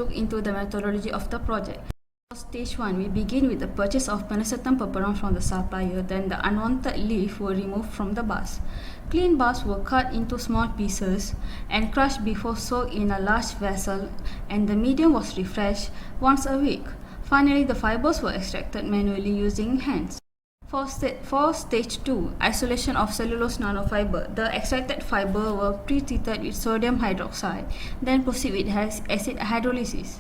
look into the methodology of the project. For stage 1, we begin with the purchase of penecertin peperon from the supplier. Then the unwanted leaf were removed from the bars. Clean bars were cut into small pieces and crushed before soaked in a large vessel, and the medium was refreshed once a week. Finally, the fibers were extracted manually using hands. For stage 2, isolation of cellulose nanofiber, the extracted fiber were pre-treated with sodium hydroxide, then proceed with acid hydrolysis.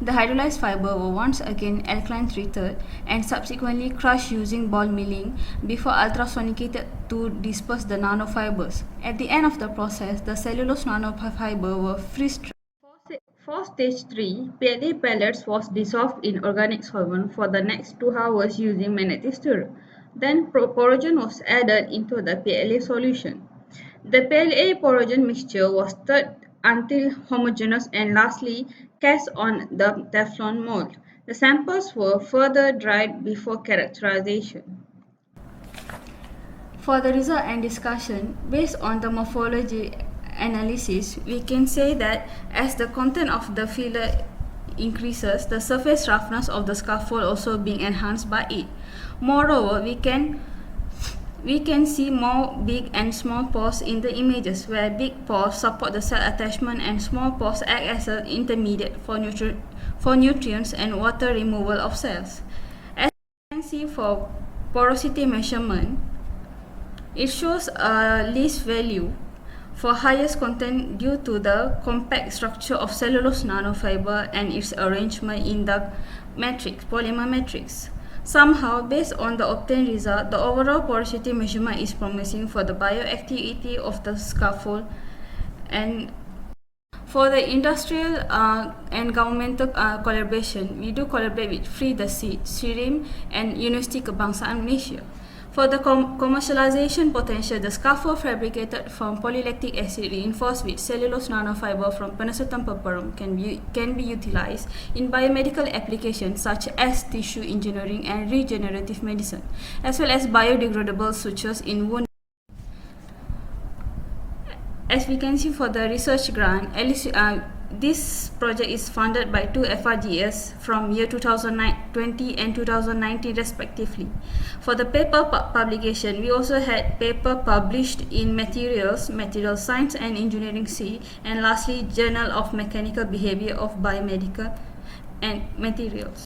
The hydrolyzed fiber were once again alkaline treated and subsequently crushed using ball milling before ultrasonicated to disperse the nanofibers. At the end of the process, the cellulose nanofiber were freeze-dried. For stage 3, PLA pellets was dissolved in organic solvent for the next 2 hours using magnetic stirrer. Then porogen was added into the PLA solution. The PLA porogen mixture was stirred until homogeneous and lastly cast on the Teflon mold. The samples were further dried before characterization. For the result and discussion, based on the morphology analysis, we can say that as the content of the filler increases, the surface roughness of the scaffold also being enhanced by it. Moreover, we can see more big and small pores in the images, where big pores support the cell attachment and small pores act as an intermediate for nutrients and water removal of cells. As you can see for porosity measurement, it shows a least value for highest content due to the compact structure of cellulose nanofiber and its arrangement in the polymer matrix. Somehow, based on the obtained result, the overall porosity measurement is promising for the bioactivity of the scaffold. And for the industrial and governmental collaboration, we do collaborate with Free the Seed, SIRIM, and University Kebangsaan Malaysia. For the commercialization potential, the scaffold fabricated from polylactic acid reinforced with cellulose nanofiber from penecertin peperon can be utilized in biomedical applications such as tissue engineering and regenerative medicine, as well as biodegradable sutures in wound. As we can see for the research grant, this project is funded by 2 FRGS from year 2020 and 2019 respectively. For the paper publication, we also had paper published in Material Science and Engineering C, and lastly Journal of Mechanical Behavior of Biomedical and Materials.